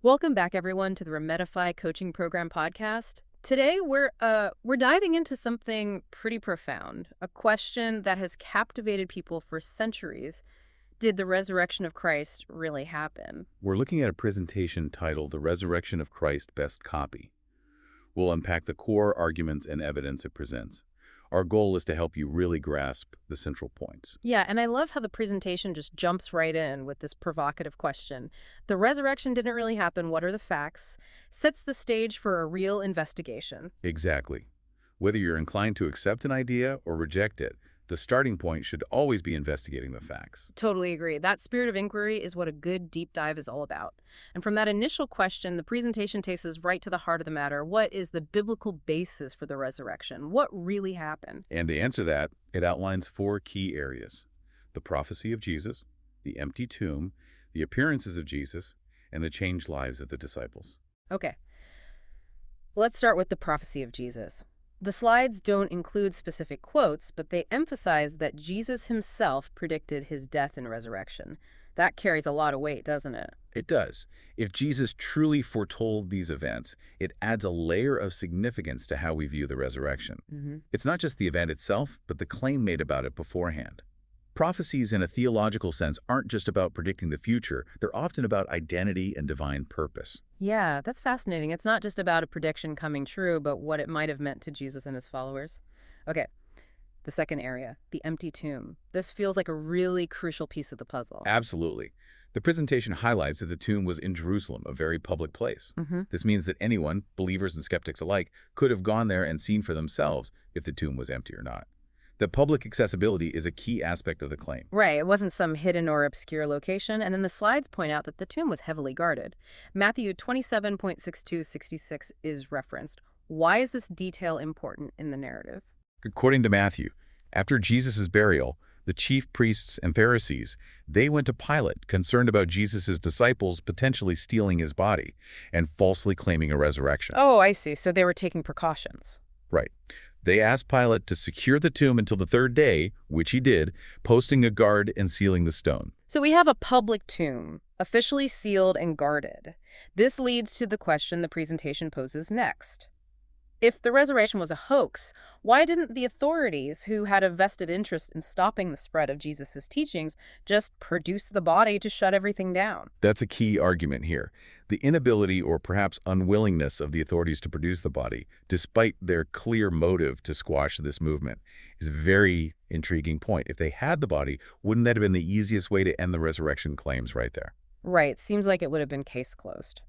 Welcome back, everyone, to the Remedify Coaching Program podcast. Today, we're diving into something pretty profound, a question that has captivated people for centuries. Did the resurrection of Christ really happen? We're looking at a presentation titled The Resurrection of Christ Best Copy. We'll unpack the core arguments and evidence it presents. Our goal is to help you really grasp the central points. Yeah, and I love how the presentation just jumps right in with this provocative question. The resurrection didn't really happen. What are the facts? Sets the stage for a real investigation. Exactly. Whether you're inclined to accept an idea or reject it, the starting point should always be investigating the facts. Totally agree. That spirit of inquiry is what a good deep dive is all about. And from that initial question, the presentation takes us right to the heart of the matter. What is the biblical basis for the resurrection? What really happened? And to answer that, it outlines four key areas: the prophecy of Jesus, the empty tomb, the appearances of Jesus, and the changed lives of the disciples. Okay, let's start with the prophecy of Jesus. The slides don't include specific quotes, but they emphasize that Jesus himself predicted his death and resurrection. That carries a lot of weight, doesn't it? It does. If Jesus truly foretold these events, it adds a layer of significance to how we view the resurrection. It's not just the event itself, but the claim made about it beforehand. Prophecies in a theological sense aren't just about predicting the future, they're often about identity and divine purpose. Yeah, that's fascinating. It's not just about a prediction coming true, but what it might have meant to Jesus and his followers. Okay, the second area, the empty tomb. This feels like a really crucial piece of the puzzle. Absolutely. The presentation highlights that the tomb was in Jerusalem, a very public place. hmm This means that anyone, believers and skeptics alike, could have gone there and seen for themselves if the tomb was empty or not. The public accessibility is a key aspect of the claim. Right, it wasn't some hidden or obscure location, and then the slides point out that the tomb was heavily guarded. Matthew 27.6266 is referenced. Why is this detail important in the narrative? According to Matthew, after Jesus' burial, the chief priests and Pharisees, they went to Pilate, concerned about Jesus' disciples potentially stealing his body and falsely claiming a resurrection. Oh, I see. So they were taking precautions. Right. They asked Pilate to secure the tomb until the third day, which he did, posting a guard and sealing the stone. So we have a public tomb, officially sealed and guarded. This leads to the question the presentation poses next. If the resurrection was a hoax, why didn't the authorities, who had a vested interest in stopping the spread of Jesus' teachings, just produce the body to shut everything down? That's a key argument here. The inability or perhaps unwillingness of the authorities to produce the body, despite their clear motive to squash this movement, is a very intriguing point. If they had the body, wouldn't that have been the easiest way to end the resurrection claims right there? Right, seems like it would have been case closed.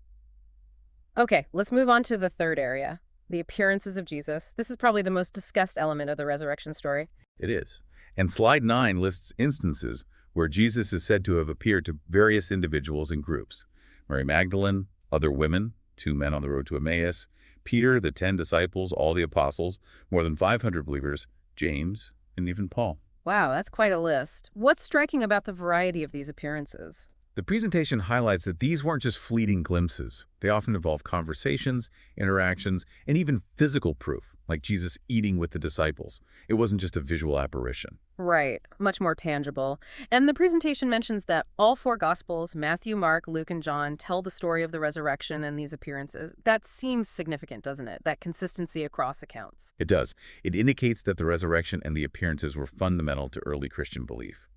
Okay, let's move on to the third area. The appearances of Jesus. This is probably the most discussed element of the resurrection story. It is. And slide 9 lists instances where Jesus is said to have appeared to various individuals and groups: Mary Magdalene, other women, 2 men on the road to Emmaus, Peter, the 10 disciples, all the apostles, more than 500 believers, James, and even Paul. Wow, that's quite a list. What's striking about the variety of these appearances? The presentation highlights that these weren't just fleeting glimpses. They often involve conversations, interactions, and even physical proof, like Jesus eating with the disciples. It wasn't just a visual apparition. Right, much more tangible. And the presentation mentions that all 4 Gospels, Matthew, Mark, Luke, and John, tell the story of the resurrection and these appearances. That seems significant, doesn't it? That consistency across accounts. It does. It indicates that the resurrection and the appearances were fundamental to early Christian belief.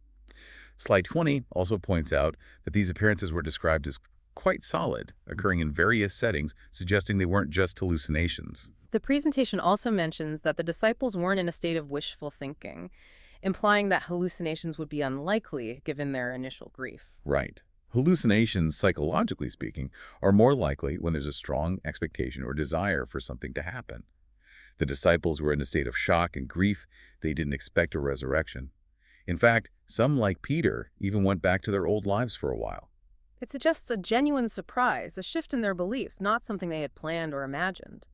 Slide 20 also points out that these appearances were described as quite solid, occurring in various settings, suggesting they weren't just hallucinations. The presentation also mentions that the disciples weren't in a state of wishful thinking, implying that hallucinations would be unlikely given their initial grief. Right. Hallucinations, psychologically speaking, are more likely when there's a strong expectation or desire for something to happen. The disciples were in a state of shock and grief. They didn't expect a resurrection. In fact, some, like Peter, even went back to their old lives for a while. It suggests a genuine surprise, a shift in their beliefs, not something they had planned or imagined.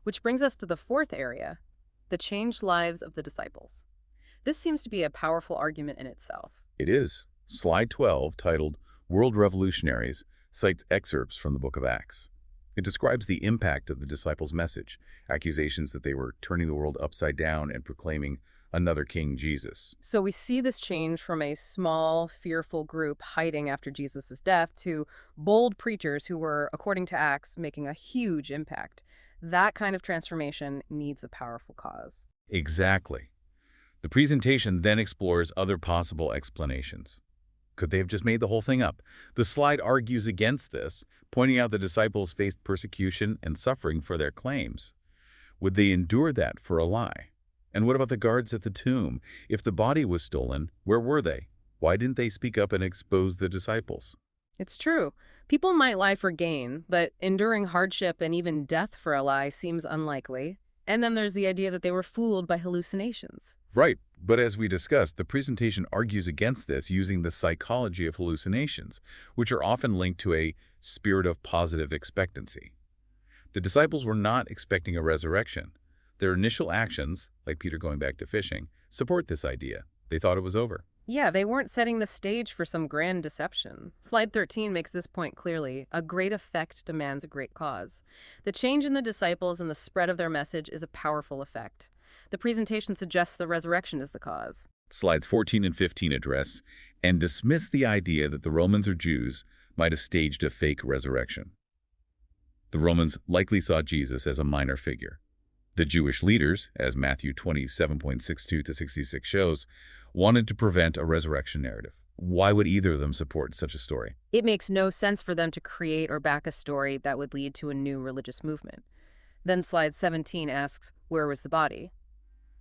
Which brings us to the fourth area, the changed lives of the disciples. This seems to be a powerful argument in itself. It is. Slide 12, titled World Revolutionaries, cites excerpts from the book of Acts. It describes the impact of the disciples' message, accusations that they were turning the world upside down and proclaiming another King Jesus. So we see this change from a small, fearful group hiding after Jesus' death to bold preachers who were, according to Acts, making a huge impact. That kind of transformation needs a powerful cause. Exactly. The presentation then explores other possible explanations. Could they have just made the whole thing up? The slide argues against this, pointing out the disciples faced persecution and suffering for their claims. Would they endure that for a lie? And what about the guards at the tomb? If the body was stolen, where were they? Why didn't they speak up and expose the disciples? It's true. People might lie for gain, but enduring hardship and even death for a lie seems unlikely. And then there's the idea that they were fooled by hallucinations. Right, but as we discussed, the presentation argues against this using the psychology of hallucinations, which are often linked to a spirit of positive expectancy. The disciples were not expecting a resurrection. Their initial actions, like Peter going back to fishing, support this idea. They thought it was over. Yeah, they weren't setting the stage for some grand deception. Slide 13 makes this point clearly. A great effect demands a great cause. The change in the disciples and the spread of their message is a powerful effect. The presentation suggests the resurrection is the cause. Slides 14 and 15 address and dismiss the idea that the Romans or Jews might have staged a fake resurrection. The Romans likely saw Jesus as a minor figure. The Jewish leaders, as Matthew 27.62-66 shows, wanted to prevent a resurrection narrative. Why would either of them support such a story? It makes no sense for them to create or back a story that would lead to a new religious movement. Then slide 17 asks, where was the body?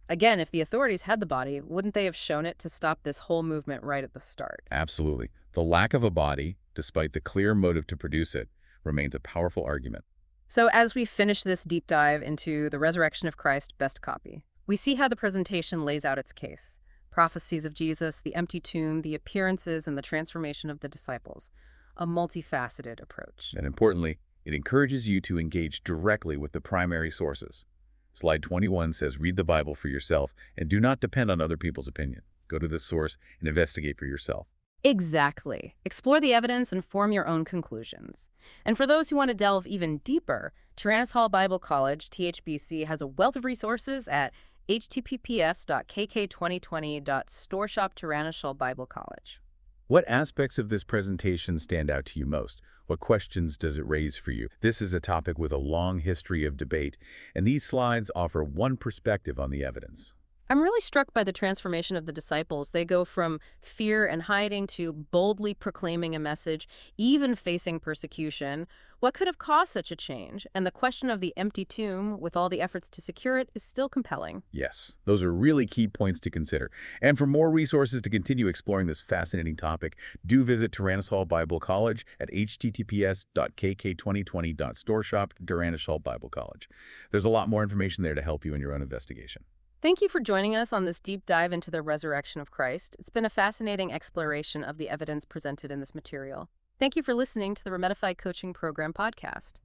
Again, if the authorities had the body, wouldn't they have shown it to stop this whole movement right at the start? Absolutely. The lack of a body, despite the clear motive to produce it, remains a powerful argument. So as we finish this deep dive into the resurrection of Christ, best copy, we see how the presentation lays out its case. Prophecies of Jesus, the empty tomb, the appearances, and the transformation of the disciples. A multifaceted approach. And importantly, it encourages you to engage directly with the primary sources. Slide 21 says read the Bible for yourself and do not depend on other people's opinion. Go to this source and investigate for yourself. Exactly. Explore the evidence and form your own conclusions. And for those who want to delve even deeper, Tyrannus Hall Bible College, THBC, has a wealth of resources at https://kk2020.storeshop/Tyrannus Hall Bible College. What aspects of this presentation stand out to you most? What questions does it raise for you? This is a topic with a long history of debate, and these slides offer one perspective on the evidence. I'm really struck by the transformation of the disciples. They go from fear and hiding to boldly proclaiming a message, even facing persecution. What could have caused such a change? And the question of the empty tomb, with all the efforts to secure it, is still compelling. Yes, those are really key points to consider. And for more resources to continue exploring this fascinating topic, do visit Tyrannus Hall Bible College at https://kk2020.storeshop/Tyrannus Hall Bible College. There's a lot more information there to help you in your own investigation. Thank you for joining us on this deep dive into the resurrection of Christ. It's been a fascinating exploration of the evidence presented in this material. Thank you for listening to the Remedify Coaching Program podcast.